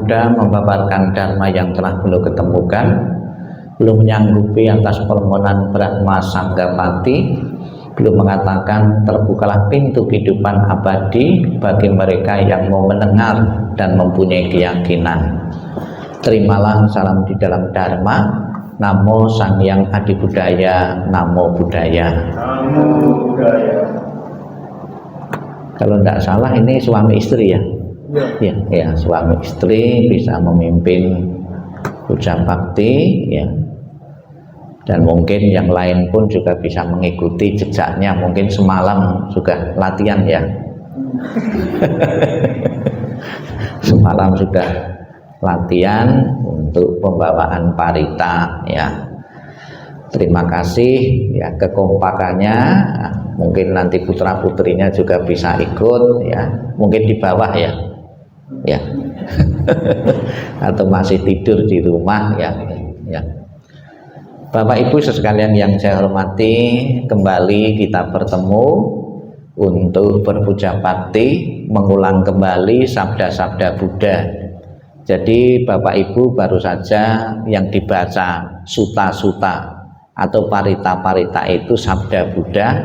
Buddha membabarkan dharma yang telah beliau ketemukan, belum menyanggupi atas permohonan Brahma Sanggapati, beliau mengatakan terbukalah pintu kehidupan abadi bagi mereka yang mau mendengar dan mempunyai keyakinan. Terimalah salam di dalam dharma. Namo Sang Hyang Adi Budaya, Namo Buddhaya. Namo Buddhaya. Kalau tidak salah ini suami istri ya? Ya. Ya, suami istri bisa memimpin puja bakti ya. Dan mungkin yang lain pun juga bisa mengikuti jejaknya. Mungkin semalam juga latihan ya. Semalam sudah latihan untuk pembawaan parita ya. Terima kasih ya kekompakannya. Mungkin nanti putra putrinya juga bisa ikut ya. Mungkin di bawah ya. Ya. Atau masih tidur di rumah ya. Ya. Bapak Ibu sekalian yang saya hormati, kembali kita bertemu untuk berpuja bakti, mengulang kembali sabda-sabda Buddha. Jadi Bapak Ibu baru saja yang dibaca suta-suta atau parita-parita itu sabda Buddha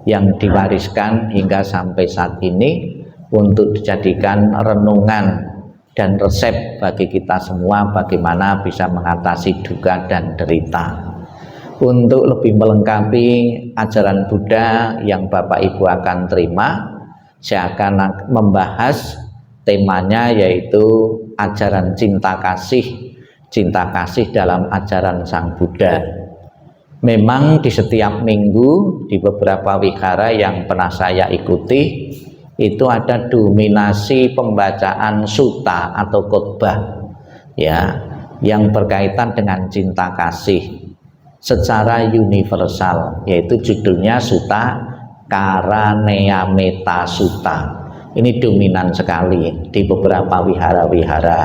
yang diwariskan hingga sampai saat ini untuk dijadikan renungan dan resep bagi kita semua bagaimana bisa mengatasi duka dan derita. Untuk lebih melengkapi ajaran Buddha yang Bapak Ibu akan terima, saya akan membahas temanya yaitu ajaran cinta kasih dalam ajaran Sang Buddha. Memang di setiap minggu di beberapa wihara yang pernah saya ikuti itu ada dominasi pembacaan sutta atau khotbah ya yang berkaitan dengan cinta kasih secara universal, yaitu judulnya Sutta Karaneyametta Sutta. Ini dominan sekali di beberapa wihara-wihara.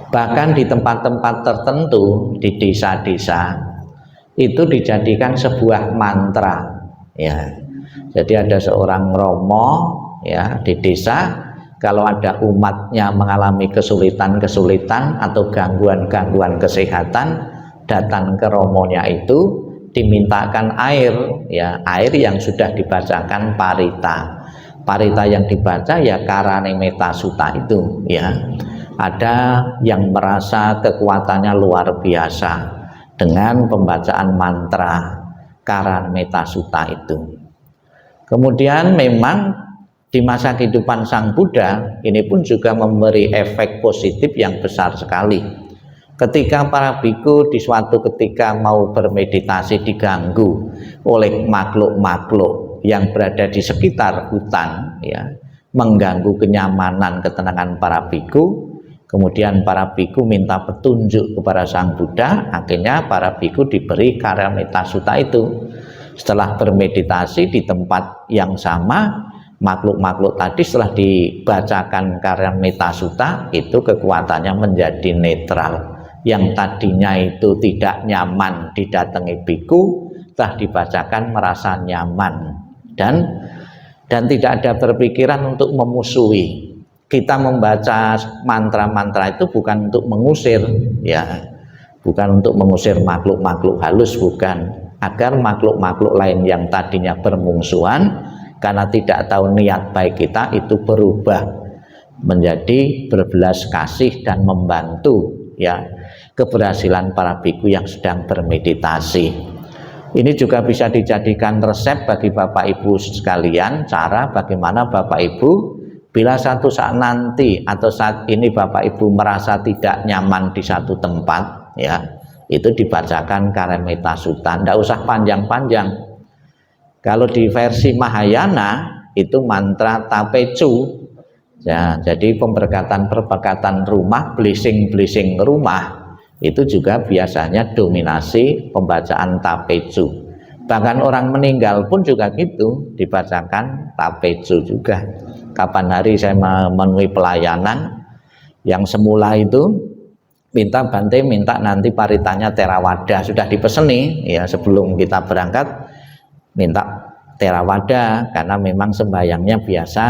Bahkan di tempat-tempat tertentu di desa-desa itu dijadikan sebuah mantra ya. Jadi ada seorang romo ya di desa, kalau ada umatnya mengalami kesulitan-kesulitan atau gangguan-gangguan kesehatan, datang ke romonya itu dimintakan air ya, air yang sudah dibacakan parita. Parita yang dibaca ya Karaneyametta Sutta itu ya. Ada yang merasa kekuatannya luar biasa dengan pembacaan mantra Karaneyametta Sutta itu. Kemudian memang di masa kehidupan Sang Buddha ini pun juga memberi efek positif yang besar sekali. Ketika para biku di suatu ketika mau bermeditasi diganggu oleh makhluk-makhluk yang berada di sekitar hutan ya, mengganggu kenyamanan ketenangan para biku, kemudian para biku minta petunjuk kepada Sang Buddha, akhirnya para biku diberi Karaneyametta Sutta itu. Setelah bermeditasi di tempat yang sama, makhluk-makhluk tadi setelah dibacakan Karaneyametta Sutta itu kekuatannya menjadi netral. Yang tadinya itu tidak nyaman didatangi biku, setelah dibacakan merasa nyaman dan tidak ada berpikiran untuk memusuhi. Kita membaca mantra-mantra itu bukan untuk mengusir ya, bukan untuk mengusir makhluk-makhluk halus, bukan, agar makhluk-makhluk lain yang tadinya bermungsuhan karena tidak tahu niat baik kita itu berubah menjadi berbelas kasih dan membantu ya keberhasilan para biku yang sedang bermeditasi. Ini juga bisa dijadikan resep bagi Bapak Ibu sekalian, cara bagaimana Bapak Ibu bila satu saat nanti atau saat ini Bapak Ibu merasa tidak nyaman di satu tempat ya, itu dibacakan Karaneyametta Sutta, tidak usah panjang-panjang. Kalau di versi Mahayana itu mantra Tapecu ya, jadi pemberkatan rumah, blessing rumah itu juga biasanya dominasi pembacaan Tapecu. Bahkan orang meninggal pun juga gitu, dibacakan Tapecu juga. Kapan hari saya memenuhi pelayanan yang semula itu minta Bante, minta nanti paritanya Theravada, sudah dipeseni ya sebelum kita berangkat, minta Theravada karena memang sembahyangnya biasa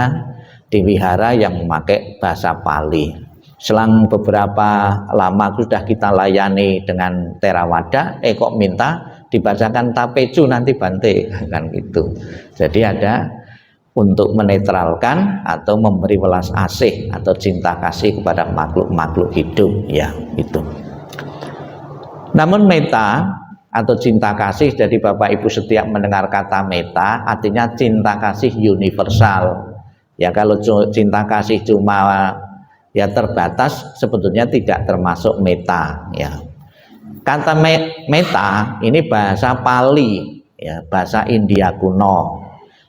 di wihara yang memakai bahasa Pali. Selang beberapa lama sudah kita layani dengan Theravada, kok minta dibacakan Tapeju nanti Bante, kan gitu. Jadi ada untuk menetralkan atau memberi welas asih atau cinta kasih kepada makhluk-makhluk hidup, ya itu. Namun meta atau cinta kasih, jadi Bapak Ibu setiap mendengar kata meta artinya cinta kasih universal. Ya kalau cinta kasih cuma ya terbatas, sebetulnya tidak termasuk meta, ya. Kata meta ini bahasa Pali, ya, bahasa India kuno.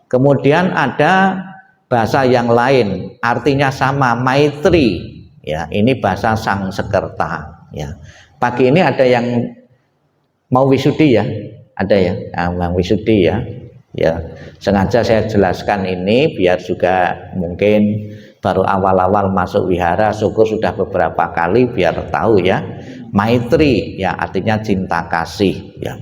Kemudian ada bahasa yang lain artinya sama, Maitri, ya, ini bahasa Sangskerta, ya. Pagi ini ada yang mau wisudi, ya, ada ya, Bang Wisudi, ya. Ya, sengaja saya jelaskan ini biar juga mungkin baru awal-awal masuk wihara, syukur sudah beberapa kali biar tahu, ya. Maitri, ya, artinya cinta kasih, ya.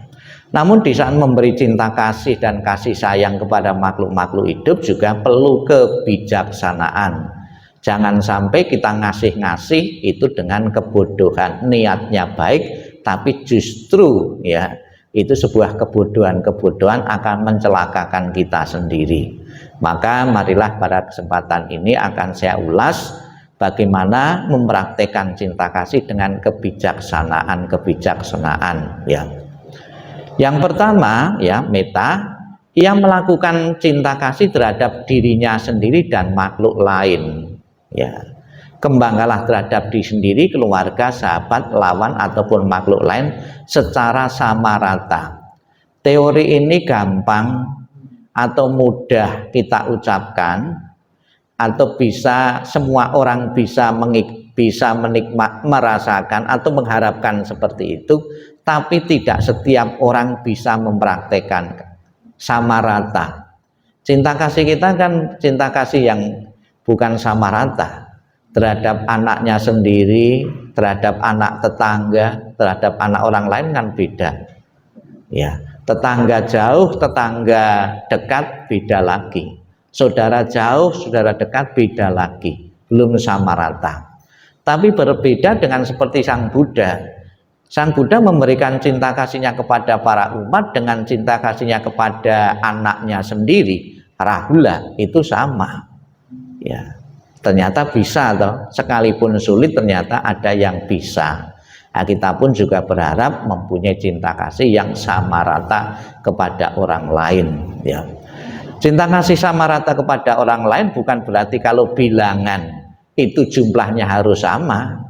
Namun di saat memberi cinta kasih dan kasih sayang kepada makhluk-makhluk hidup juga perlu kebijaksanaan. Jangan sampai kita ngasih-ngasih itu dengan kebodohan, niatnya baik tapi justru, ya, itu sebuah kebodohan akan mencelakakan kita sendiri. Maka marilah pada kesempatan ini akan saya ulas bagaimana mempraktekkan cinta kasih dengan kebijaksanaan, ya. Yang pertama, ya, meta, yang melakukan cinta kasih terhadap dirinya sendiri dan makhluk lain, ya. Kembangkanlah terhadap diri sendiri, keluarga, sahabat, lawan ataupun makhluk lain secara sama rata. Teori ini gampang atau mudah kita ucapkan, atau bisa semua orang bisa menikmati, merasakan atau mengharapkan seperti itu, tapi tidak setiap orang bisa mempraktekkan sama rata. Cinta kasih kita kan cinta kasih yang bukan sama rata. Terhadap anaknya sendiri, terhadap anak tetangga, terhadap anak orang lain kan beda, ya. Tetangga jauh, tetangga dekat beda lagi. Saudara jauh, saudara dekat beda lagi, belum sama rata. Tapi berbeda dengan seperti Sang Buddha. Sang Buddha memberikan cinta kasihnya kepada para umat dengan cinta kasihnya kepada anaknya sendiri, Rahula, itu sama, ya. Ternyata bisa, toh, sekalipun sulit ternyata ada yang bisa. Nah, kita pun juga berharap mempunyai cinta kasih yang sama rata kepada orang lain, ya. Cinta kasih sama rata kepada orang lain bukan berarti kalau bilangan itu jumlahnya harus sama.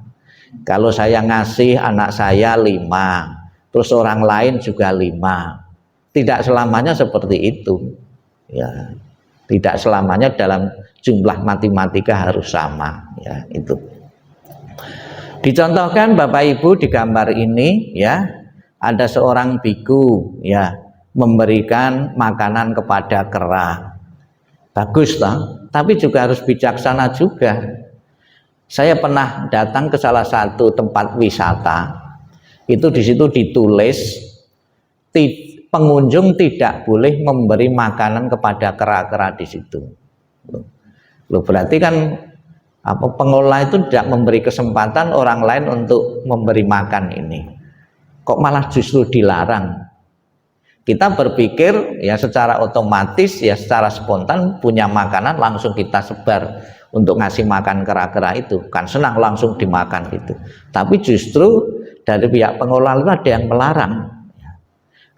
Kalau saya ngasih anak saya 5, terus orang lain juga 5, tidak selamanya seperti itu, ya. Tidak selamanya dalam jumlah matematika harus sama, ya, itu. Dicontohkan Bapak Ibu di gambar ini, ya, ada seorang biku, ya, memberikan makanan kepada kera. Bagus, toh, tapi juga harus bijaksana juga. Saya pernah datang ke salah satu tempat wisata, itu di situ ditulis pengunjung tidak boleh memberi makanan kepada kera-kera di situ. Loh, berarti kan pengelola itu tidak memberi kesempatan orang lain untuk memberi makan ini. Kok malah justru dilarang? Kita berpikir ya secara otomatis, ya secara spontan punya makanan langsung kita sebar untuk ngasih makan kera-kera itu, kan senang langsung dimakan gitu. Tapi justru dari pihak pengelola itu ada yang melarang.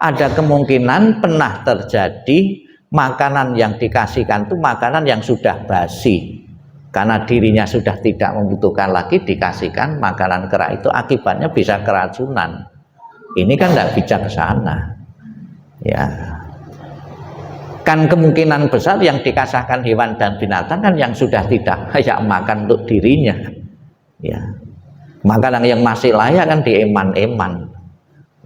Ada kemungkinan pernah terjadi makanan yang dikasihkan itu makanan yang sudah basi, karena dirinya sudah tidak membutuhkan lagi dikasihkan makanan kera itu, akibatnya bisa keracunan. Ini kan tidak bijaksana, ya. Kan kemungkinan besar yang dikasihkan hewan dan binatang kan yang sudah tidak layak makan untuk dirinya, ya. Makanan yang masih layak kan dieman-eman,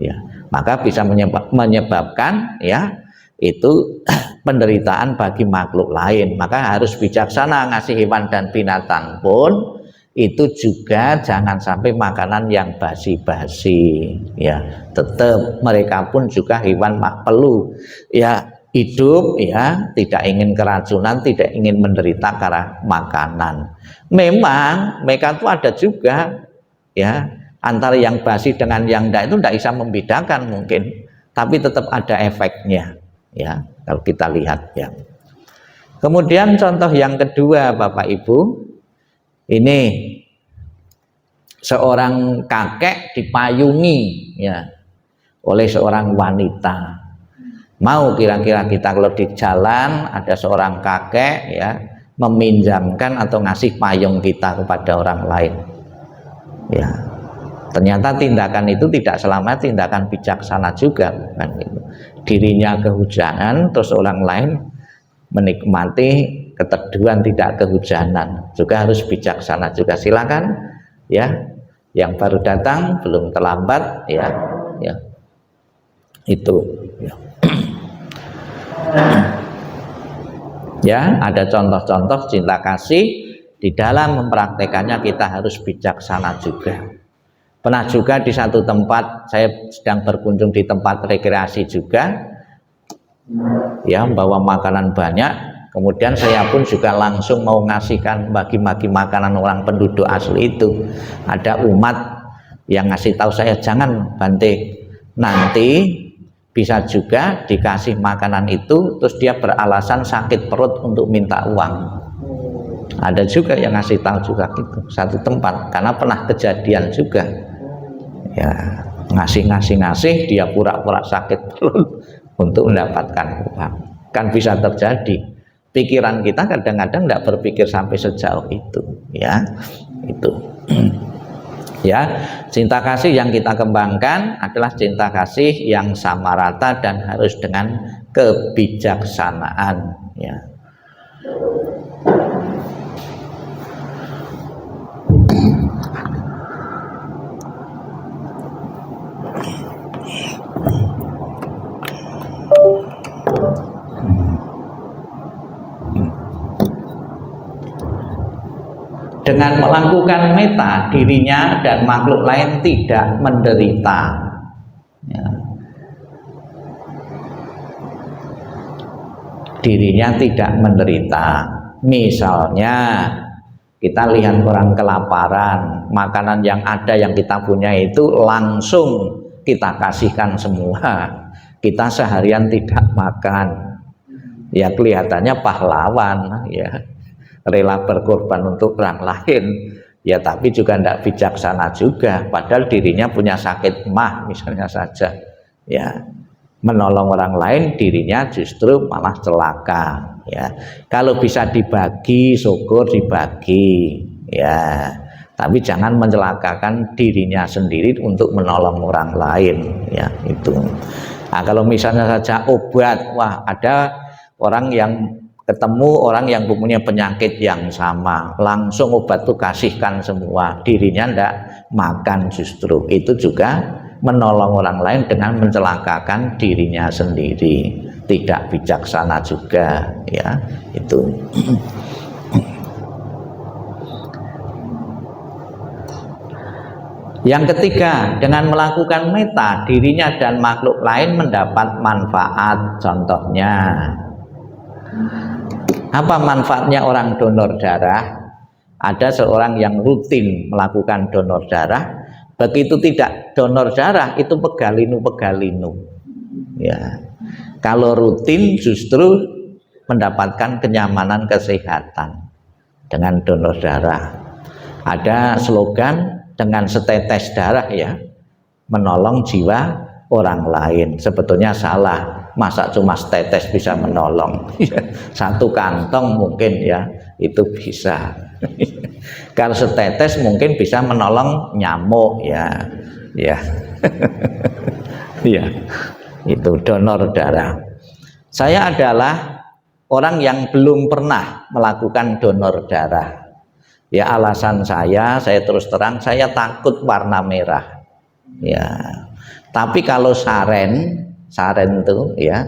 ya. Maka bisa menyebabkan, ya, itu penderitaan bagi makhluk lain. Maka harus bijaksana ngasih hewan dan binatang pun itu juga jangan sampai makanan yang basi-basi, ya. Tetap mereka pun juga hewan perlu, ya, hidup ya, tidak ingin keracunan, tidak ingin menderita karena makanan. Memang mereka itu ada juga ya, antara yang basi dengan yang enggak itu tidak bisa membedakan mungkin, tapi tetap ada efeknya ya kalau kita lihat ya. Kemudian contoh yang kedua Bapak Ibu, ini seorang kakek dipayungi ya oleh seorang wanita. Mau kira-kira kita kalau di jalan ada seorang kakek ya meminjamkan atau ngasih payung kita kepada orang lain ya, ternyata tindakan itu tidak selamanya tindakan bijaksana juga kan gitu. Dirinya kehujanan terus orang lain menikmati keteduhan tidak kehujanan, juga harus bijaksana juga. Silakan ya, yang baru datang belum terlambat ya, ya itu ya. Ya, ada contoh-contoh cinta kasih di dalam mempraktekannya kita harus bijaksana juga. Pernah juga di satu tempat saya sedang berkunjung di tempat rekreasi juga ya, bawa makanan banyak, kemudian saya pun juga langsung mau ngasihkan bagi-bagi makanan orang penduduk asli itu. Ada umat yang ngasih tahu saya, jangan Bante, nanti bisa juga dikasih makanan itu terus dia beralasan sakit perut untuk minta uang. Ada juga yang ngasih tahu juga gitu, satu tempat, karena pernah kejadian juga ya, ngasih dia pura-pura sakit perut untuk mendapatkan uang. Kan bisa terjadi. Pikiran kita kadang-kadang tidak berpikir sampai sejauh itu ya, itu ya. Cinta kasih yang kita kembangkan adalah cinta kasih yang sama rata dan harus dengan kebijaksanaan ya. Dengan melakukan meta, dirinya dan makhluk lain tidak menderita ya. Dirinya tidak menderita. Misalnya kita lihat orang kelaparan, makanan yang ada yang kita punya itu langsung kita kasihkan semua, kita seharian tidak makan ya, kelihatannya pahlawan ya, rela berkorban untuk orang lain ya, tapi juga tidak bijaksana juga, padahal dirinya punya sakit mah misalnya saja ya, menolong orang lain dirinya justru malah celaka ya. Kalau bisa dibagi syukur dibagi ya, tapi jangan mencelakakan dirinya sendiri untuk menolong orang lain ya, itu. Nah, kalau misalnya saja obat, wah ada orang yang ketemu orang yang mempunyai penyakit yang sama, langsung obat itu kasihkan semua, dirinya ndak makan, justru itu juga menolong orang lain dengan mencelakakan dirinya sendiri, tidak bijaksana juga ya, itu. Yang ketiga, dengan melakukan meta, dirinya dan makhluk lain mendapat manfaat. Contohnya apa manfaatnya orang donor darah? Ada seorang yang rutin melakukan donor darah, begitu tidak donor darah itu pegalinu ya. Kalau rutin justru mendapatkan kenyamanan kesehatan dengan donor darah. Ada slogan dengan setetes darah ya menolong jiwa orang lain. Sebetulnya salah, masa cuma setetes bisa menolong? Satu kantong mungkin ya itu bisa. Kalau setetes mungkin bisa menolong nyamuk ya, ya. Ya, itu donor darah. Saya adalah orang yang belum pernah melakukan donor darah. Ya, alasan saya terus terang, saya takut warna merah. Ya, tapi kalau saren itu ya,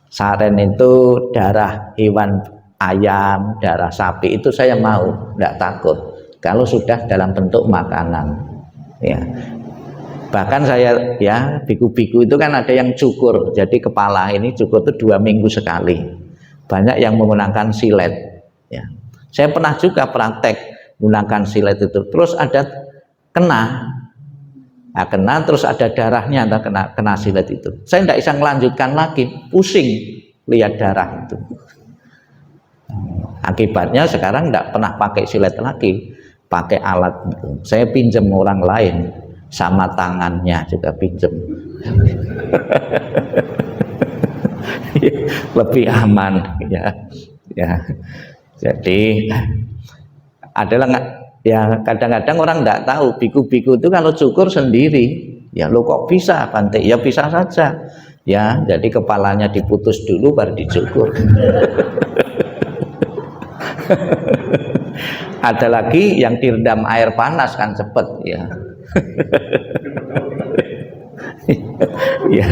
saren itu darah hewan ayam, darah sapi itu saya mau, tidak takut. Kalau sudah dalam bentuk makanan, ya. Bahkan saya ya biku-biku itu kan ada yang cukur, jadi kepala ini cukur itu 2 minggu sekali. Banyak yang menggunakan silet. Ya. Saya pernah juga praktek menggunakan silet itu, terus ada kena, nah, kena terus ada darahnya, atau kena silet itu. Saya tidak bisa melanjutkan lagi, pusing lihat darah itu. Akibatnya sekarang tidak pernah pakai silet lagi, pakai alat itu. Saya pinjam orang lain, sama tangannya juga pinjam. Lebih aman ya. Ya. Jadi adalah ya kadang-kadang orang tidak tahu biku-biku itu kalau cukur sendiri. Ya lo kok bisa Bante? Ya bisa saja. Ya, jadi kepalanya diputus dulu baru dicukur. Ada lagi yang direndam air panas kan cepet ya. Ya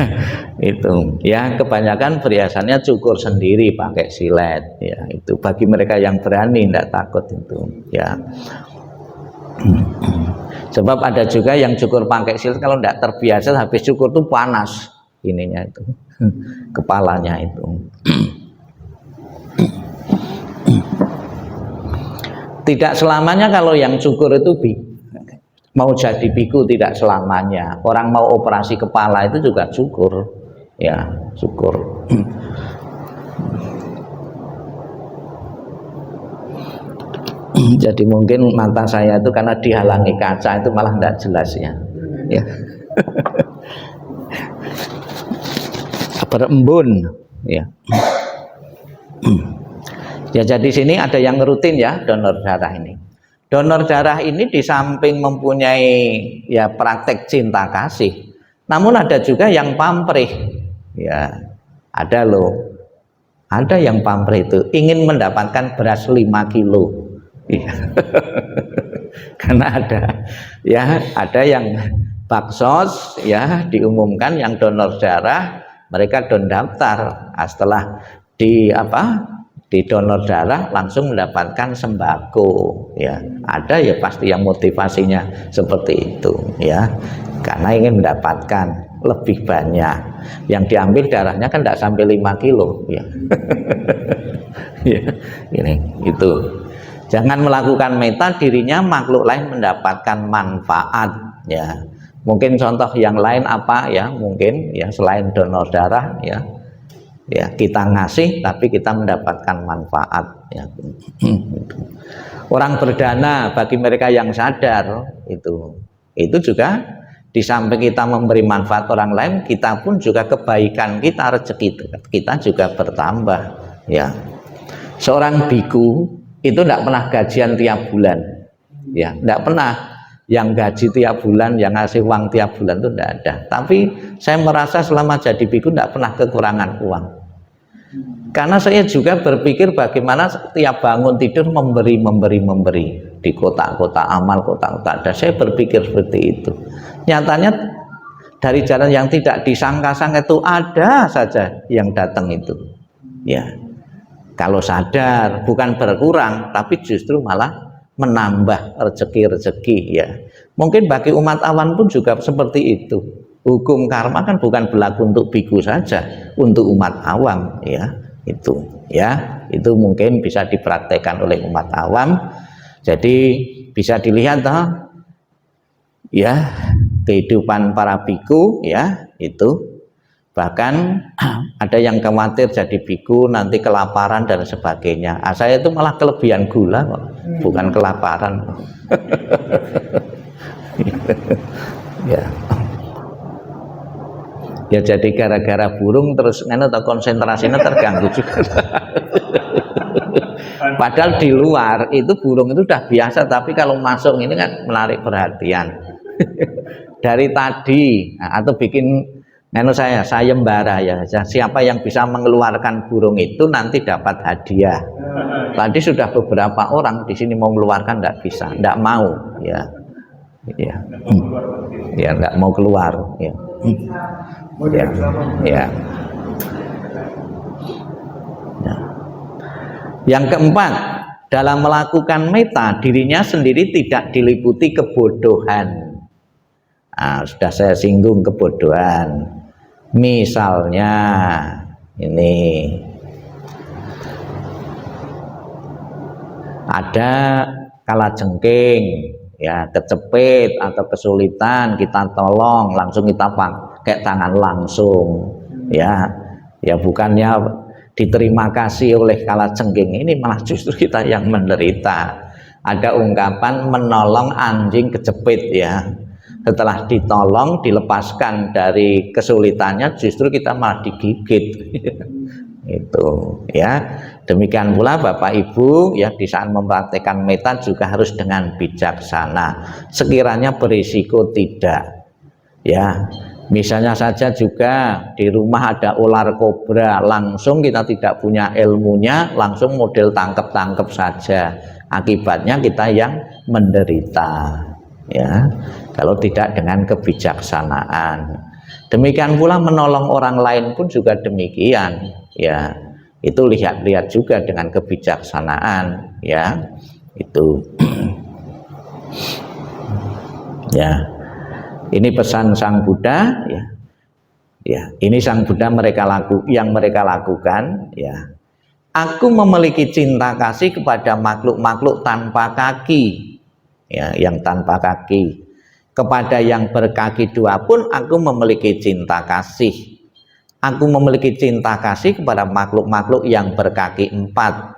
itu ya, kebanyakan perhiasannya cukur sendiri pakai silet ya, itu bagi mereka yang berani, tidak takut itu ya. Sebab ada juga yang cukur pakai silet, kalau tidak terbiasa habis cukur tuh panas ininya itu kepalanya itu. Tidak selamanya kalau yang cukur itu mau jadi biku, tidak selamanya. Orang mau operasi kepala itu juga cukur, ya cukur. Jadi mungkin mata saya itu karena dihalangi kaca itu malah tidak jelas ya. Ya. Berembun, ya. Ya, jadi sini ada yang rutin ya donor darah ini. Donor darah ini di samping mempunyai ya praktek cinta kasih, namun ada juga yang pamrih. Ya, ada loh. Ada yang pamrih itu ingin mendapatkan beras 5 kilo. Ya. Karena ada yang baksos ya diumumkan yang donor darah, mereka don daftar. Setelah di donor darah langsung mendapatkan sembako ya. Ada ya pasti yang motivasinya seperti itu ya, karena ingin mendapatkan lebih banyak. Yang diambil darahnya kan tidak sampai 5 kilo ya. Ya ini itu. Jangan melakukan meta dirinya makhluk lain mendapatkan manfaat ya. Mungkin contoh yang lain apa ya, mungkin ya selain donor darah ya. Ya, kita ngasih tapi kita mendapatkan manfaat ya. Orang berdana bagi mereka yang sadar itu juga di samping kita memberi manfaat orang lain, kita pun juga kebaikan kita, rezeki kita juga bertambah ya. Seorang biku itu tidak pernah gajian tiap bulan ya, tidak pernah yang gaji tiap bulan, yang ngasih uang tiap bulan itu tidak ada. Tapi saya merasa selama jadi biku tidak pernah kekurangan uang. Karena saya juga berpikir bagaimana tiap bangun tidur memberi di kotak-kotak amal, kotak-kotak ada. Saya berpikir seperti itu. Nyatanya dari jalan yang tidak disangka-sangka itu ada saja yang datang itu. Ya, kalau sadar bukan berkurang, tapi justru malah menambah rezeki-rezeki ya. Mungkin bagi umat awam pun juga seperti itu. Hukum karma kan bukan berlaku untuk biku saja, untuk umat awam ya. Itu mungkin bisa dipraktekkan oleh umat awam. Jadi bisa dilihat ya kehidupan para biku ya itu. Bahkan ada yang khawatir jadi biku nanti kelaparan dan sebagainya. Saya itu malah kelebihan gula kok, bukan kelaparan. Ya. Ya jadi gara-gara burung terus atau konsentrasinya terganggu juga. Padahal di luar itu burung itu udah biasa, tapi kalau masuk ini kan menarik perhatian. Dari tadi atau bikin sayembara ya, siapa yang bisa mengeluarkan burung itu nanti dapat hadiah. Tadi sudah beberapa orang di sini mau mengeluarkan, tidak bisa, tidak mau ya. Ya, ya nggak mau keluar ya. Ya, ya. Ya. Yang keempat, dalam melakukan meta dirinya sendiri tidak diliputi kebodohan. Sudah saya singgung kebodohan. Misalnya ini ada kalajengking, ya kecepit atau kesulitan, kita tolong langsung, kita pakai tangan langsung, ya bukannya diterima kasih oleh kalajengking, ini malah justru kita yang menderita. Ada ungkapan menolong anjing kejepit, ya setelah ditolong, dilepaskan dari kesulitannya, justru kita malah digigit. Itu ya. Demikian pula Bapak Ibu ya, di saat mempraktekkan meta juga harus dengan bijaksana. Sekiranya berisiko tidak, ya misalnya saja juga di rumah ada ular kobra, langsung kita tidak punya ilmunya, langsung model tangkep-tangkep saja, akibatnya kita yang menderita, ya kalau tidak dengan kebijaksanaan. Demikian pula menolong orang lain pun juga demikian, ya itu lihat-lihat juga dengan kebijaksanaan, ya itu. Ya ini pesan Sang Buddha, ya ini Sang Buddha mereka lakukan, ya aku memiliki cinta kasih kepada makhluk-makhluk tanpa kaki, ya yang tanpa kaki. Kepada yang berkaki dua pun aku memiliki cinta kasih. Aku memiliki cinta kasih kepada makhluk-makhluk yang berkaki empat.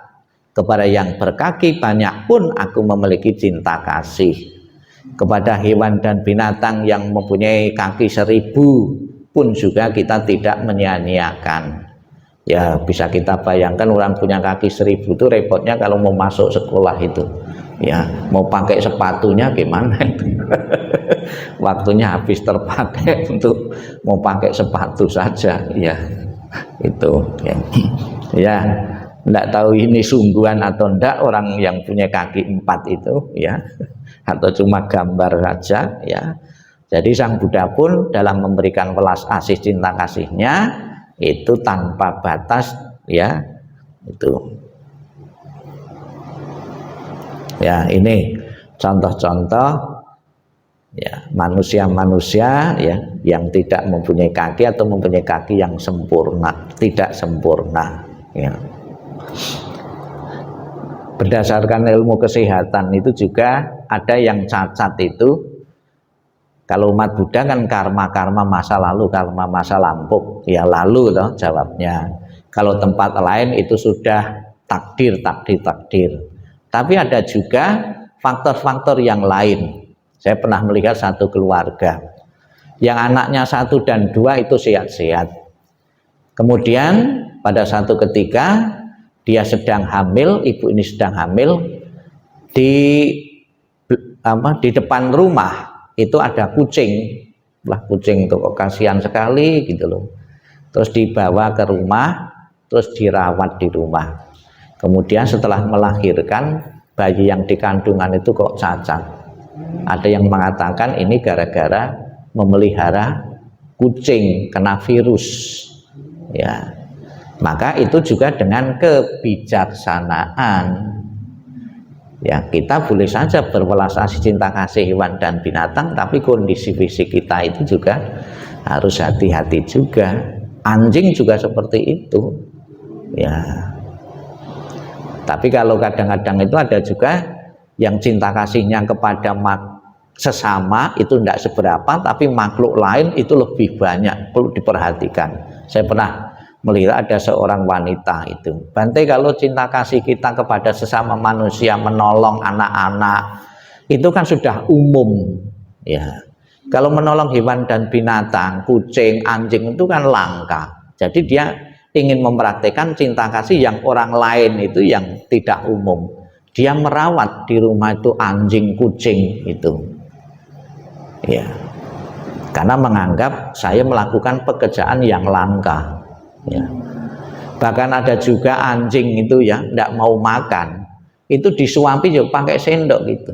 Kepada yang berkaki banyak pun aku memiliki cinta kasih. Kepada hewan dan binatang yang mempunyai kaki 1000 pun juga kita tidak menyia-nyiakan. Ya bisa kita bayangkan orang punya kaki 1000 itu repotnya kalau mau masuk sekolah itu, ya mau pakai sepatunya gimana itu. Waktunya habis terpakai untuk mau pakai sepatu saja, ya itu, ya enggak tahu ini sungguhan atau enggak orang yang punya kaki 4 itu, ya atau cuma gambar saja, ya. Jadi Sang Buddha pun dalam memberikan welas asih cinta kasihnya itu tanpa batas, ya itu. Ya ini contoh-contoh ya manusia-manusia ya yang tidak mempunyai kaki atau mempunyai kaki yang sempurna, tidak sempurna, ya. Berdasarkan ilmu kesehatan itu juga ada yang cacat itu. Kalau umat Buddha kan karma masa lalu, karma masa lampau, ya lalu toh jawabnya. Kalau tempat lain itu sudah takdir. Tapi ada juga faktor-faktor yang lain. Saya pernah melihat satu keluarga yang anaknya 1 dan 2 itu sehat-sehat. Kemudian pada satu ketika dia sedang hamil, ibu ini sedang hamil, di depan rumah itu ada kucing. Lah kucing itu kok kasihan sekali gitu loh. Terus dibawa ke rumah, terus dirawat di rumah. Kemudian setelah melahirkan, bayi yang di kandungan itu kok cacat. Ada yang mengatakan ini gara-gara memelihara kucing kena virus, ya. Maka itu juga dengan kebijaksanaan, ya kita boleh saja berwelas asih cinta kasih hewan dan binatang, tapi kondisi fisik kita itu juga harus hati-hati juga. Anjing juga seperti itu, ya. Tapi kalau kadang-kadang itu ada juga yang cinta kasihnya kepada sesama itu tidak seberapa, tapi makhluk lain itu lebih banyak, perlu diperhatikan. Saya pernah melihat ada seorang wanita itu, Bante, kalau cinta kasih kita kepada sesama manusia, menolong anak-anak itu kan sudah umum, ya. Kalau menolong hewan dan binatang, kucing, anjing itu kan langka. Jadi dia ingin mempraktekkan cinta kasih yang orang lain itu yang tidak umum. Dia merawat di rumah itu anjing, kucing itu, ya, karena menganggap saya melakukan pekerjaan yang langka, ya. Bahkan ada juga anjing itu ya tidak mau makan, itu disuapi juga pakai sendok gitu.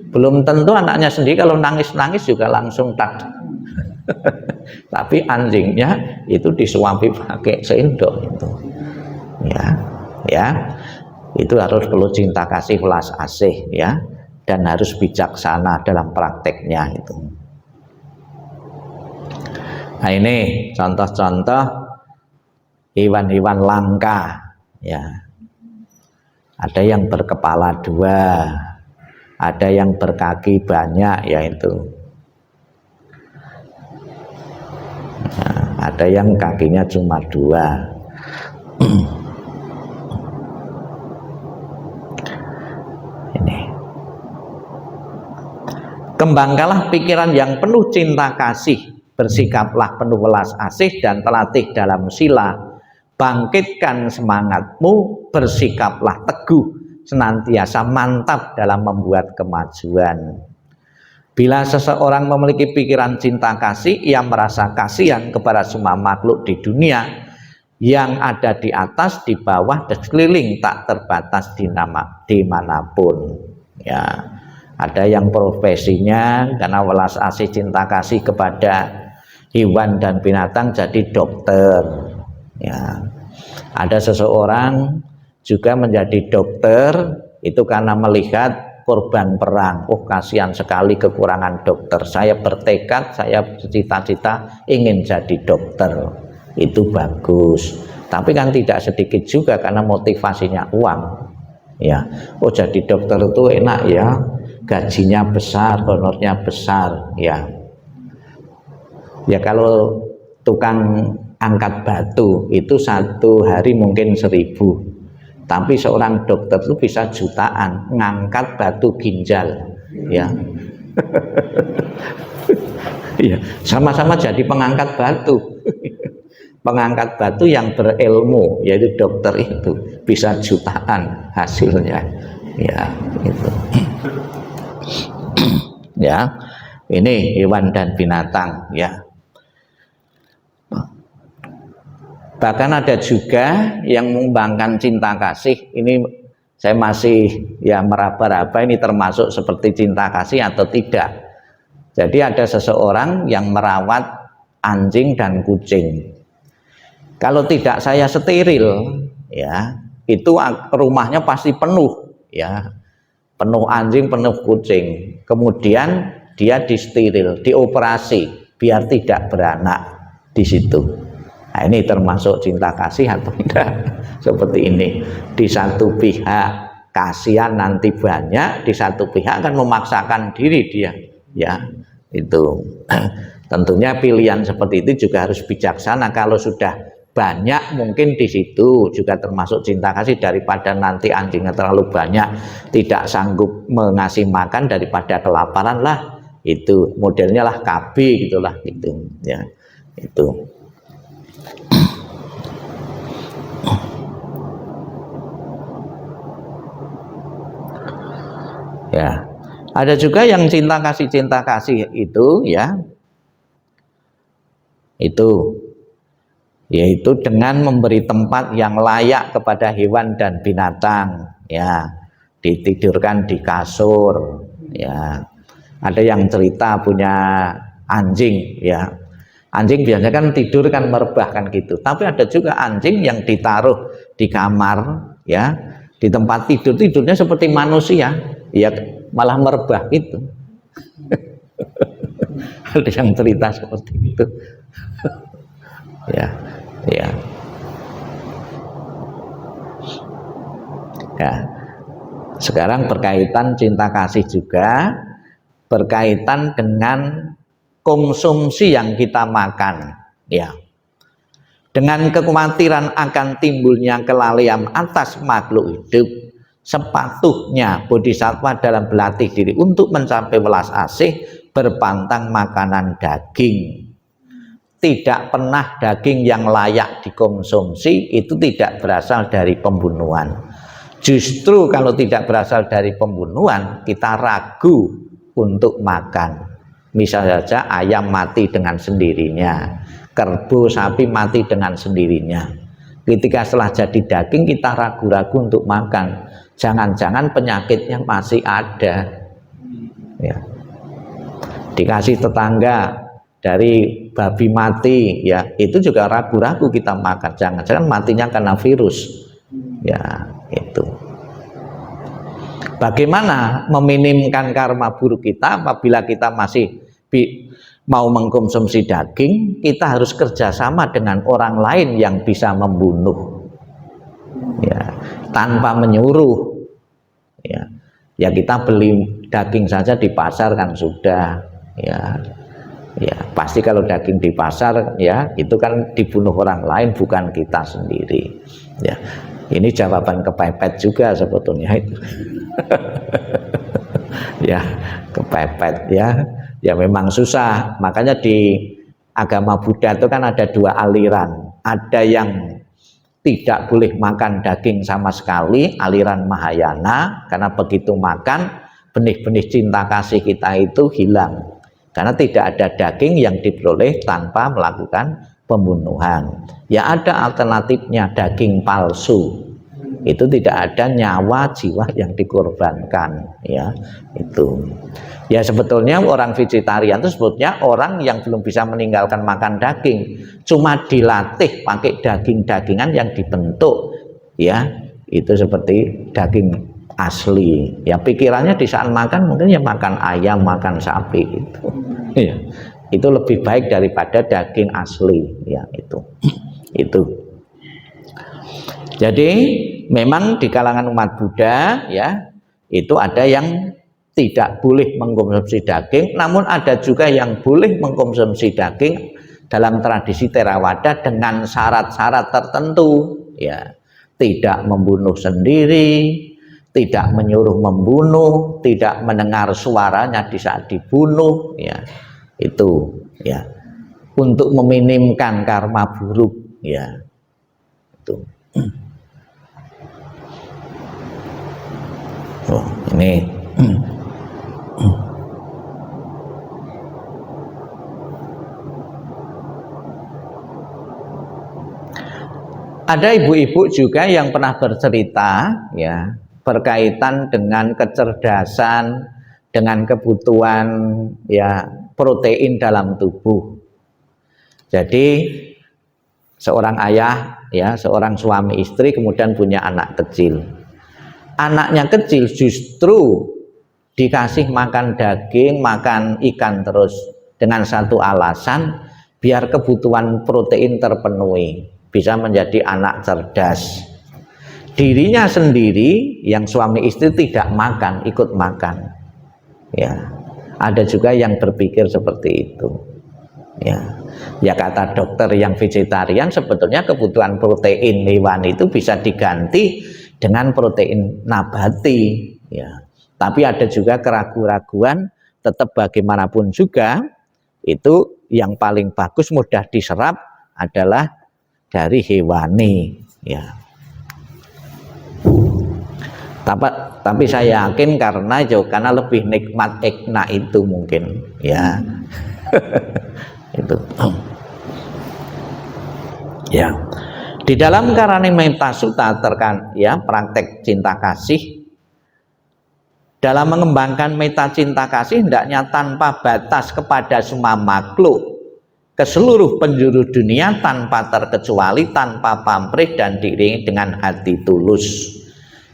Belum tentu anaknya sendiri kalau nangis-nangis juga langsung tak. Tapi anjingnya itu disuapi pakai sendok itu, ya. Itu harus perlu cinta kasih, welas asih, ya, dan harus bijaksana dalam prakteknya itu. Nah, ini contoh-contoh hewan-hewan langka ya. Ada yang berkepala dua, ada yang berkaki banyak, yaitu nah, ada yang kakinya cuma dua. Ini kembangkanlah pikiran yang penuh cinta kasih, bersikaplah penuh welas asih dan terlatih dalam sila. Bangkitkan semangatmu, bersikaplah teguh, senantiasa mantap dalam membuat kemajuan. Bila seseorang memiliki pikiran cinta kasih, ia merasa kasihan kepada semua makhluk di dunia yang ada di atas, di bawah, dan sekeliling, tak terbatas dimanapun. Ya, ada yang profesinya karena welas asih cinta kasih kepada hewan dan binatang jadi dokter. Ya, ada seseorang juga menjadi dokter itu karena melihat korban perang. Oh, kasihan sekali kekurangan dokter. Saya bertekad, saya cita-cita ingin jadi dokter. Itu bagus. Tapi kan tidak sedikit juga karena motivasinya uang. Ya, oh jadi dokter itu enak ya, gajinya besar, honornya besar. Ya, ya kalau tukang angkat batu itu satu hari mungkin 1.000, tapi seorang dokter itu bisa jutaan ngangkat batu ginjal ya. Ya, sama-sama jadi pengangkat batu. Pengangkat batu yang berilmu, yaitu dokter, itu bisa jutaan hasilnya ya. Itu ya, ini hewan dan binatang ya. Bahkan ada juga yang mengembangkan cinta kasih. Ini saya masih ya meraba-raba ini termasuk seperti cinta kasih atau tidak. Jadi ada seseorang yang merawat anjing dan kucing. Kalau tidak saya steril ya, itu rumahnya pasti penuh ya. Penuh anjing, penuh kucing. Kemudian dia disteril, dioperasi biar tidak beranak di situ. Nah, ini termasuk cinta kasih atau tidak? Seperti ini. Di satu pihak kasihan nanti banyak, di satu pihak kan memaksakan diri dia. Ya, itu. Tentunya pilihan seperti itu juga harus bijaksana. Kalau sudah banyak mungkin di situ juga termasuk cinta kasih, daripada nanti anjingnya terlalu banyak tidak sanggup mengasih makan daripada kelaparan lah. Itu modelnya lah KB gitulah gitu. Ya, itu. Ya, ada juga yang cinta kasih itu ya, itu yaitu dengan memberi tempat yang layak kepada hewan dan binatang ya, ditidurkan di kasur ya. Ada yang cerita punya anjing ya, anjing biasanya kan tidur kan merebah kan gitu, tapi ada juga anjing yang ditaruh di kamar ya, di tempat tidurnya seperti manusia ya, malah merebah itu. Ada yang cerita seperti itu. Ya, ya, ya. Sekarang berkaitan cinta kasih juga berkaitan dengan konsumsi yang kita makan ya. Dengan kekhawatiran akan timbulnya kelalaian atas makhluk hidup, sepatutnya bodhisattva dalam berlatih diri untuk mencapai welas asih berpantang makanan daging. Tidak pernah daging yang layak dikonsumsi itu tidak berasal dari pembunuhan. Justru kalau tidak berasal dari pembunuhan, kita ragu untuk makan. Misal saja ayam mati dengan sendirinya, kerbau sapi mati dengan sendirinya. Ketika setelah jadi daging kita ragu-ragu untuk makan. Jangan-jangan penyakitnya masih ada. Ya. Dikasih tetangga dari babi mati, ya itu juga ragu-ragu kita makan. Jangan-jangan matinya karena virus. Ya, itu. Bagaimana meminimkan karma buruk kita apabila kita masih mau mengkonsumsi daging, kita harus kerjasama dengan orang lain yang bisa membunuh, ya, tanpa menyuruh. Ya kita beli daging saja di pasar kan sudah, ya pasti kalau daging di pasar ya itu kan dibunuh orang lain, bukan kita sendiri. Ya, ini jawaban kepepet juga sebetulnya itu. Ya kepepet ya memang susah. Makanya di agama Buddha itu kan ada dua aliran, ada yang tidak boleh makan daging sama sekali, aliran Mahayana, karena begitu makan benih-benih cinta kasih kita itu hilang, karena tidak ada daging yang diperoleh tanpa melakukan pembunuhan. Ya ada alternatifnya, daging palsu, itu tidak ada nyawa jiwa yang dikorbankan, ya itu. Ya sebetulnya orang vegetarian itu sebetulnya orang yang belum bisa meninggalkan makan daging, cuma dilatih pakai daging-dagingan yang dibentuk, ya itu seperti daging asli. Ya pikirannya di saat makan mungkin ya makan ayam, makan sapi itu, ya itu lebih baik daripada daging asli, ya itu. Jadi memang di kalangan umat Buddha ya itu ada yang tidak boleh mengkonsumsi daging, namun ada juga yang boleh mengkonsumsi daging dalam tradisi Theravada dengan syarat-syarat tertentu, ya tidak membunuh sendiri, tidak menyuruh membunuh, tidak mendengar suaranya di saat dibunuh, ya itu, ya untuk meminimkan karma buruk, ya itu. Oh ini. Ada ibu-ibu juga yang pernah bercerita ya berkaitan dengan kecerdasan, dengan kebutuhan ya protein dalam tubuh. Jadi seorang ayah ya, seorang suami istri kemudian punya anak kecil. Anaknya kecil justru dikasih makan daging, makan ikan terus dengan satu alasan biar kebutuhan protein terpenuhi, bisa menjadi anak cerdas. Dirinya sendiri yang suami istri tidak makan, ikut makan. Ya, ada juga yang berpikir seperti itu. Ya kata dokter yang vegetarian sebetulnya kebutuhan protein hewani itu bisa diganti dengan protein nabati. Ya, tapi ada juga keraguan-keraguan. Tetap bagaimanapun juga itu yang paling bagus mudah diserap adalah dari hewani, ya. Tapi saya yakin karena lebih nikmat ekna itu mungkin, ya. Itu. Ya. Di dalam Karanimetta Sutta terkan ya praktek cinta kasih. Dalam mengembangkan meta cinta kasih hendaknya tanpa batas kepada semua makhluk, ke seluruh penjuru dunia tanpa terkecuali, tanpa pamrih dan diiringi dengan hati tulus.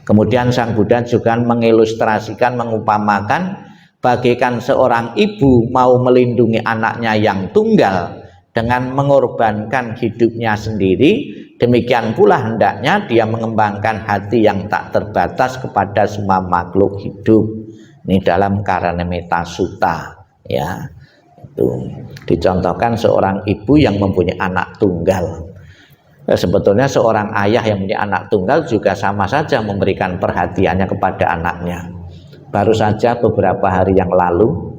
Kemudian Sang Buddha juga mengilustrasikan, mengumpamakan bagaikan seorang ibu mau melindungi anaknya yang tunggal dengan mengorbankan hidupnya sendiri. Demikian pula hendaknya dia mengembangkan hati yang tak terbatas kepada semua makhluk hidup. Ini dalam Karanimetta Sutta, ya. Itu dicontohkan seorang ibu yang mempunyai anak tunggal. Sebetulnya seorang ayah yang mempunyai anak tunggal juga sama saja memberikan perhatiannya kepada anaknya. Baru saja beberapa hari yang lalu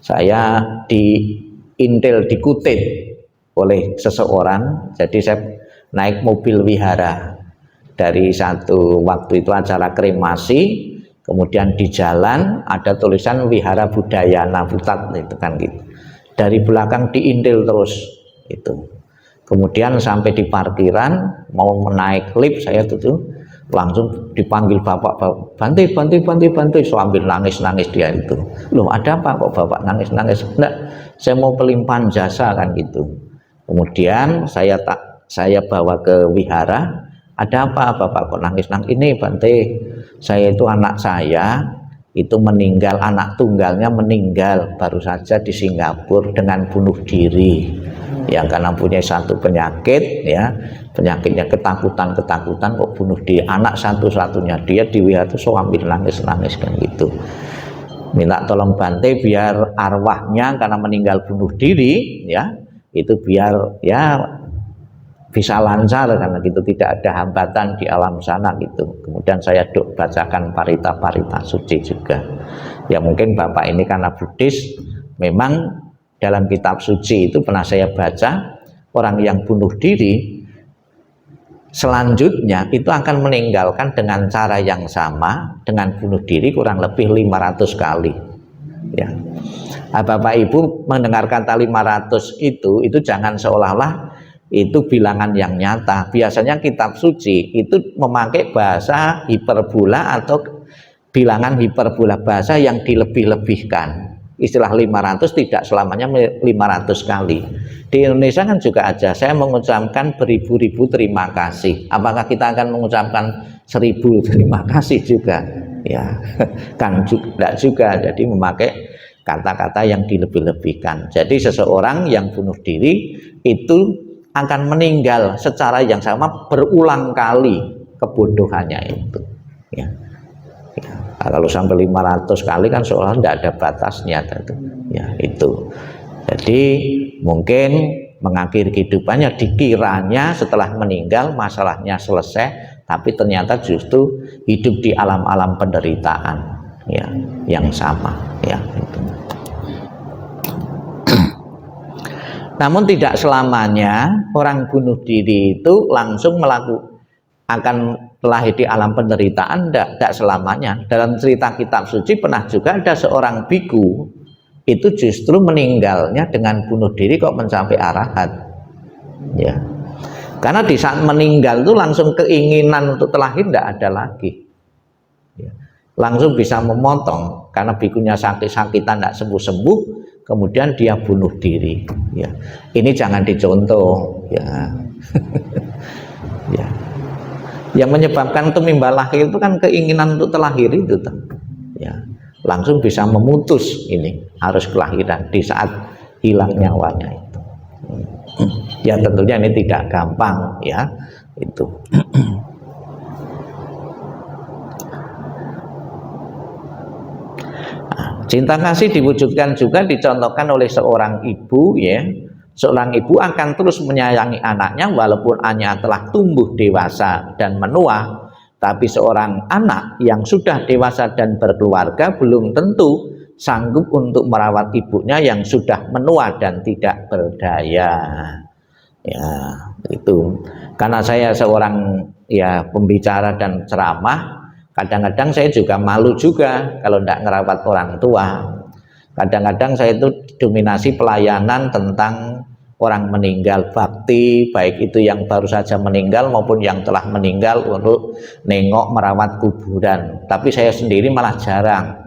saya diintil, dikutip oleh seseorang. Jadi saya naik mobil wihara dari satu waktu itu acara kremasi, kemudian di jalan ada tulisan Wihara Budayana Putat itu kan gitu. Dari belakang diintil terus itu. Kemudian sampai di parkiran mau menaik lift, saya tuh langsung dipanggil bapak, bantu sambil nangis dia itu. Loh ada apa kok bapak nangis? Enggak, saya mau pelimpahan jasa kan gitu. Kemudian saya bawa ke wihara, ada apa bapak kok nangis? Ini Bante, saya itu anak saya itu meninggal, anak tunggalnya meninggal baru saja di Singapura dengan bunuh diri, yang karena punya satu penyakit, ya penyakitnya ketakutan kok bunuh diri, anak satu-satunya dia di wihara itu sambil nangis kan gitu, minta tolong Bante biar arwahnya karena meninggal bunuh diri, ya itu biar ya bisa lancar karena gitu, tidak ada hambatan di alam sana gitu. Kemudian saya bacakan parita-parita suci juga. Ya mungkin Bapak ini karena Buddhis, memang dalam kitab suci itu pernah saya baca, orang yang bunuh diri selanjutnya itu akan meninggalkan dengan cara yang sama dengan bunuh diri kurang lebih 500 kali. Ya. Nah, Bapak Ibu mendengarkan kata 500 itu jangan seolah-olah itu bilangan yang nyata. Biasanya kitab suci itu memakai bahasa hiperbola atau bilangan hiperbola, bahasa yang dilebih-lebihkan. Istilah 500 tidak selamanya 500 kali. Di Indonesia kan juga aja, saya mengucapkan beribu-ribu terima kasih. Apakah kita akan mengucapkan 1000 terima kasih juga? Ya, kan tidak juga. Jadi memakai kata-kata yang dilebih-lebihkan. Jadi seseorang yang bunuh diri itu akan meninggal secara yang sama berulang kali kebodohannya itu, ya. Nah, kalau sampai 500 kali kan seolah tidak ada batasnya itu, ya itu. Jadi mungkin mengakhiri kehidupannya dikiranya setelah meninggal masalahnya selesai, tapi ternyata justru hidup di alam-alam penderitaan, ya yang sama, ya itu. Namun tidak selamanya orang bunuh diri itu langsung akan lahir di alam penderitaan, tidak selamanya. Dalam cerita kitab suci pernah juga ada seorang biku itu justru meninggalnya dengan bunuh diri kok mencapai arahat, ya. Karena di saat meninggal itu langsung keinginan untuk terlahir tidak ada lagi, ya. Langsung bisa memotong karena bikunya sakit-sakitan tidak sembuh-sembuh, kemudian dia bunuh diri, ya. Ini jangan dicontoh, ya. Ya. Yang menyebabkan tumimba lahir itu kan keinginan untuk terlahir itu, ya. Langsung bisa memutus ini harus kelahiran di saat hilang nyawanya itu. Ya tentunya ini tidak gampang, ya itu. Cinta kasih diwujudkan juga, dicontohkan oleh seorang ibu, ya. Seorang ibu akan terus menyayangi anaknya walaupun anaknya telah tumbuh dewasa dan menua, tapi seorang anak yang sudah dewasa dan berkeluarga belum tentu sanggup untuk merawat ibunya yang sudah menua dan tidak berdaya. Ya, itu. Karena saya seorang ya pembicara dan ceramah, kadang-kadang saya juga malu juga kalau tidak ngerawat orang tua. Kadang-kadang saya itu dominasi pelayanan tentang orang meninggal, bakti, baik itu yang baru saja meninggal maupun yang telah meninggal, untuk nengok merawat kuburan. Tapi saya sendiri malah jarang.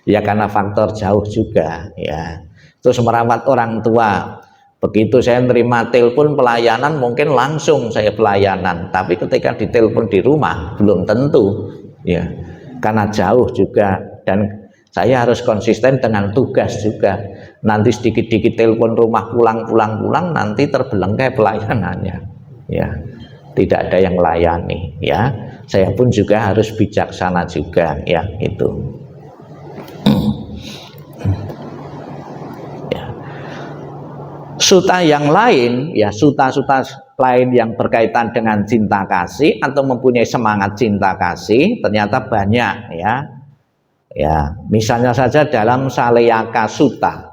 Ya karena faktor jauh juga, ya. Terus merawat orang tua, begitu saya nerima telepon pelayanan mungkin langsung saya pelayanan, tapi ketika ditelepon di rumah belum tentu, ya, karena jauh juga. Dan saya harus konsisten dengan tugas juga. Nanti sedikit-sedikit telepon rumah pulang, nanti terbelengkai pelayanannya, ya. Tidak ada yang melayani, ya. Saya pun juga harus bijaksana juga, ya itu. Ya. Suta yang lain, ya suta-suta lain yang berkaitan dengan cinta kasih atau mempunyai semangat cinta kasih ternyata banyak, ya. Ya, misalnya saja dalam Saleyaka Sutta,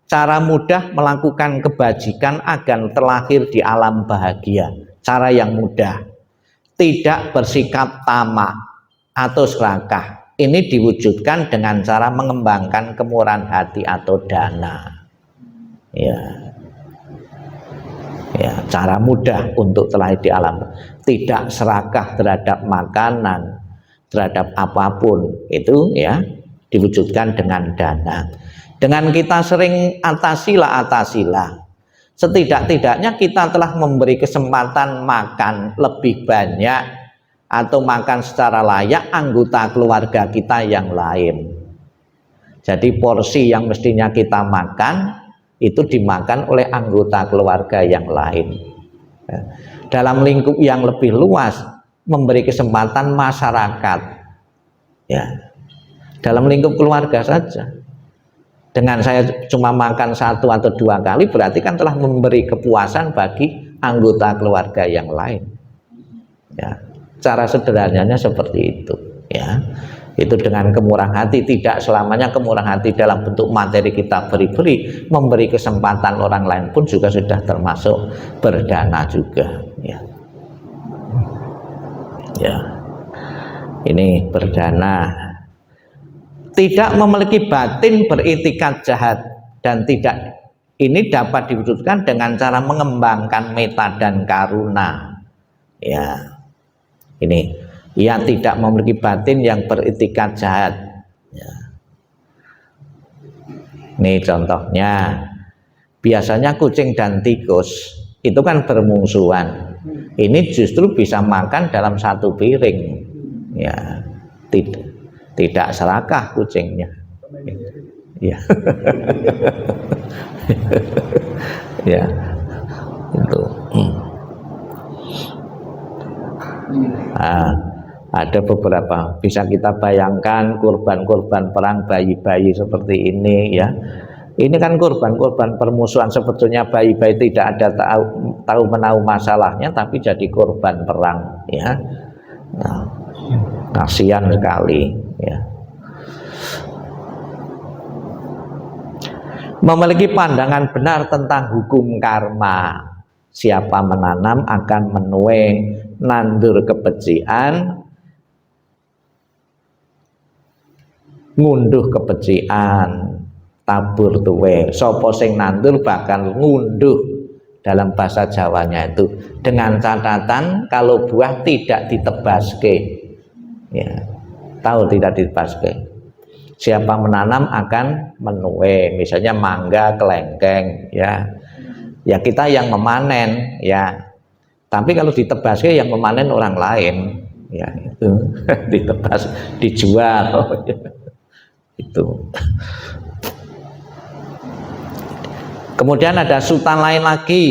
cara mudah melakukan kebajikan agar terlahir di alam bahagia. Cara yang mudah, tidak bersikap tamak atau serakah. Ini diwujudkan dengan cara mengembangkan kemurahan hati atau dana. Ya, ya, cara mudah untuk terlahir di alam, tidak serakah terhadap makanan, terhadap apapun itu, ya, diwujudkan dengan dana. Dengan kita sering atasilah, setidak-tidaknya kita telah memberi kesempatan makan lebih banyak atau makan secara layak anggota keluarga kita yang lain. Jadi porsi yang mestinya kita makan itu dimakan oleh anggota keluarga yang lain. Dalam lingkup yang lebih luas, memberi kesempatan masyarakat, ya, dalam lingkup keluarga saja. Dengan saya cuma makan 1 atau 2 kali, berarti kan telah memberi kepuasan bagi anggota keluarga yang lain. Ya, cara sederhananya seperti itu. Ya, itu dengan kemurahan hati. Tidak selamanya kemurahan hati dalam bentuk materi kita beri-beri, memberi kesempatan orang lain pun juga sudah termasuk berdana juga. Ya, ya, ini berdana. Tidak memiliki batin beritikat jahat, dan tidak ini dapat diwujudkan dengan cara mengembangkan meta dan karuna. Ya, ini ia tidak memiliki batin yang beritikat jahat. Ya. Ini contohnya, biasanya kucing dan tikus itu kan bermusuhan. Ini justru bisa makan dalam 1 piring. Ya, tidak serakah kucingnya. Ya. Ya. Itu. Ada beberapa bisa kita bayangkan korban-korban perang, bayi-bayi seperti ini, ya. Ini kan korban-korban permusuhan, sebetulnya bayi-bayi tidak ada tahu menahu masalahnya, tapi jadi korban perang, ya. Nah, kasihan sekali, ya. Memiliki pandangan benar tentang hukum karma. Siapa menanam akan menuai, nandur kebecikan, ngunduh kebecikan, tabur tuwe. Sopo sing nandur bakal ngunduh, dalam bahasa Jawanya itu, dengan catatan kalau buah tidak ditebaske. Ya, tahu tidak ditebaske. Siapa menanam akan menuai, misalnya mangga, kelengkeng, ya. Ya kita yang memanen, ya. Tapi kalau ditebaske yang memanen orang lain, ya itu ditebas, dijual. Itu. Kemudian ada suta lain lagi,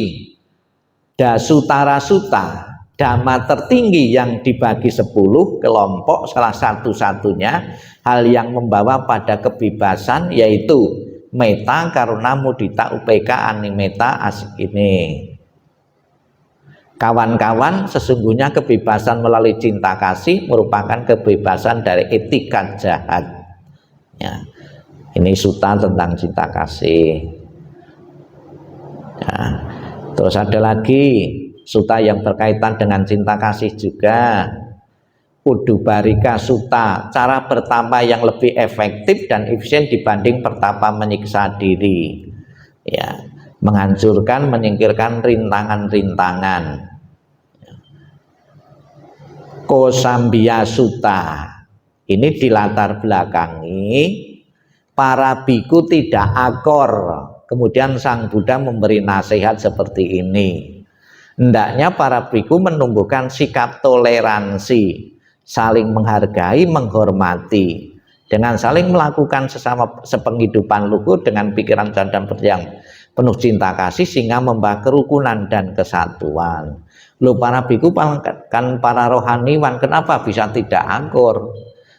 dasutara suta, dhamma tertinggi yang dibagi 10 kelompok, salah satu-satunya hal yang membawa pada kebebasan, yaitu meta, karuna, mudita, upeka, animeta, asik ini. Kawan-kawan, sesungguhnya kebebasan melalui cinta kasih merupakan kebebasan dari etika jahat. Ya, ini suta tentang cinta kasih. Ya, terus ada lagi suta yang berkaitan dengan cinta kasih juga. Udubarika suta, cara bertapa yang lebih efektif dan efisien dibanding bertapa menyiksa diri. Ya, menghancurkan, menyingkirkan rintangan-rintangan. Kosambia suta, ini dilatar belakangi para biku tidak akor. Kemudian Sang Buddha memberi nasihat seperti ini. Hendaknya para biku menumbuhkan sikap toleransi, saling menghargai, menghormati, dengan saling melakukan sesama sepenghidupan luhur dengan pikiran dan yang penuh cinta kasih, sehingga membawa kerukunan dan kesatuan. Loh, para biku kan para rohaniwan, kenapa bisa tidak akur?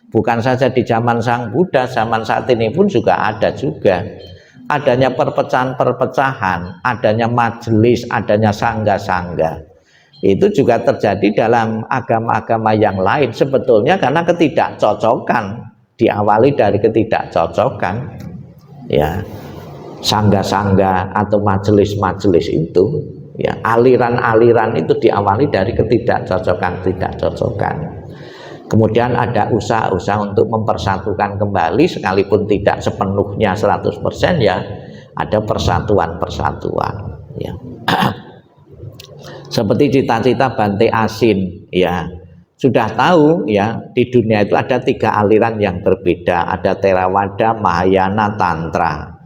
Bukan saja di zaman Sang Buddha, zaman saat ini pun juga ada juga. Adanya perpecahan-perpecahan, adanya majelis, adanya sangga-sangga. Itu juga terjadi dalam agama-agama yang lain, sebetulnya karena ketidakcocokan, diawali dari ketidakcocokan, ya, sangga-sangga atau majelis-majelis itu, ya, aliran-aliran itu diawali dari ketidakcocokan. Kemudian ada usaha-usaha untuk mempersatukan kembali, sekalipun tidak sepenuhnya 100%, ya, ada persatuan-persatuan, ya. Seperti cita-cita Bante Asin, ya, sudah tahu, ya, di dunia itu ada 3 aliran yang berbeda, ada Theravada, Mahayana, Tantra.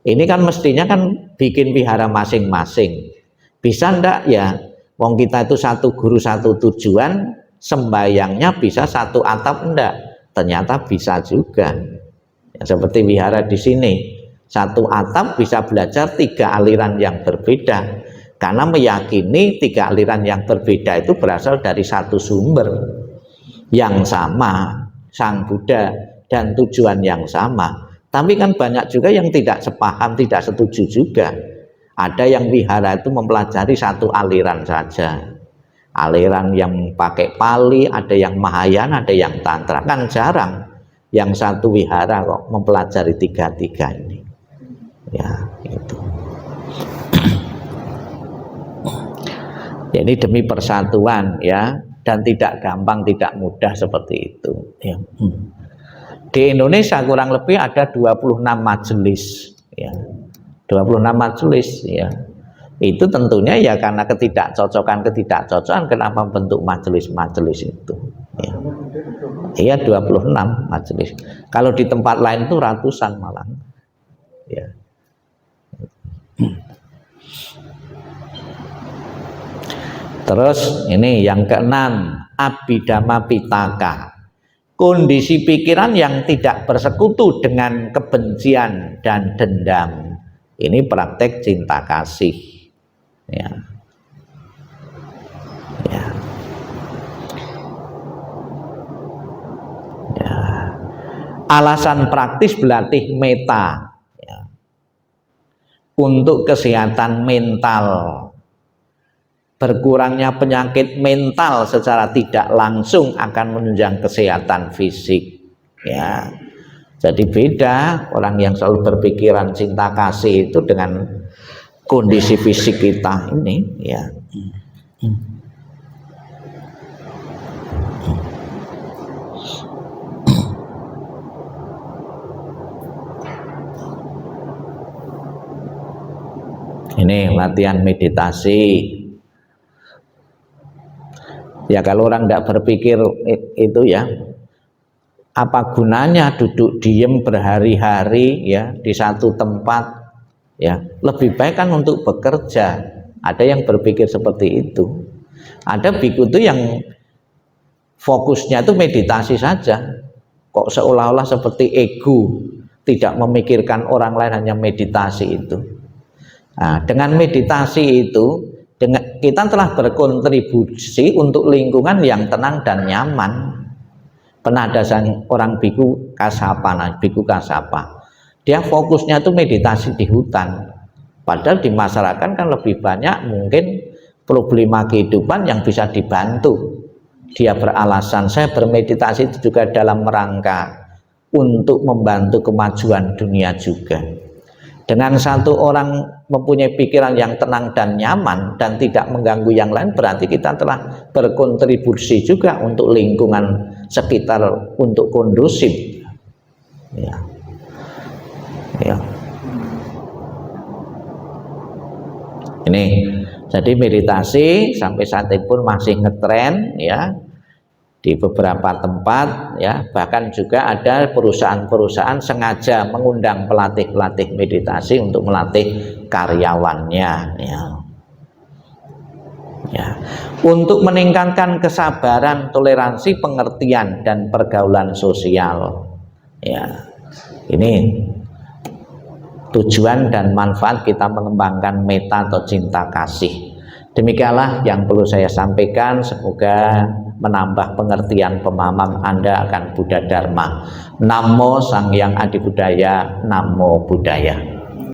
Ini kan mestinya kan bikin wihara masing-masing. Bisa ndak, ya, wong kita itu satu guru satu tujuan, sembayangnya bisa satu atap enggak? Ternyata bisa juga. Ya, seperti wihara di sini, satu atap bisa belajar 3 aliran yang berbeda, karena meyakini 3 aliran yang berbeda itu berasal dari satu sumber yang sama, Sang Buddha, dan tujuan yang sama. Tapi kan banyak juga yang tidak sepaham, tidak setuju juga. Ada yang wihara itu mempelajari satu aliran saja, aliran yang pakai Pali, ada yang Mahayana, ada yang Tantra. Kan jarang yang satu wihara kok mempelajari 3 ini. Ya, itu. Ini demi persatuan ya, dan tidak gampang, tidak mudah seperti itu ya. Di Indonesia kurang lebih ada 26 majelis ya. 26 majelis ya. Itu tentunya ya karena ketidakcocokan kenapa bentuk majelis-majelis itu ya. Iya 26 majelis. Kalau di tempat lain itu ratusan malah ya. Terus ini yang keenam, Abhidhamma Pitaka, kondisi pikiran yang tidak bersekutu dengan kebencian dan dendam. Ini praktek cinta kasih ya. Ya. Ya. Alasan praktis berlatih meta ya. Untuk kesehatan mental. Berkurangnya penyakit mental secara tidak langsung akan menunjang kesehatan fisik ya. Jadi beda orang yang selalu berpikiran cinta kasih itu dengan kondisi fisik kita ini ya. Ini latihan meditasi. Ya kalau orang tidak berpikir itu ya, apa gunanya duduk diem berhari-hari ya di satu tempat ya, lebih baik kan untuk bekerja. Ada yang berpikir seperti itu. Ada biku itu yang fokusnya itu meditasi saja, kok seolah-olah seperti ego, tidak memikirkan orang lain, hanya meditasi itu. Nah, dengan meditasi itu kita telah berkontribusi untuk lingkungan yang tenang dan nyaman. Pernah ada orang biku Kasapa, dia fokusnya itu meditasi di hutan, padahal di masyarakat kan lebih banyak mungkin problema kehidupan yang bisa dibantu. Dia beralasan saya bermeditasi itu juga dalam rangka untuk membantu kemajuan dunia juga. Dengan satu orang mempunyai pikiran yang tenang dan nyaman dan tidak mengganggu yang lain, berarti kita telah berkontribusi juga untuk lingkungan sekitar untuk kondusif ya. Ya. Ini jadi meditasi sampai saat ini pun masih ngetren ya di beberapa tempat ya, bahkan juga ada perusahaan-perusahaan sengaja mengundang pelatih-pelatih meditasi untuk melatih karyawannya ya. Ya. Untuk meningkatkan kesabaran, toleransi, pengertian dan pergaulan sosial ya. Ini tujuan dan manfaat kita mengembangkan meta atau cinta kasih. Demikianlah yang perlu saya sampaikan, semoga menambah pengertian pemahaman Anda akan Buddha Dharma. Namo Sang Hyang Adi Budaya, Namo Buddhaya.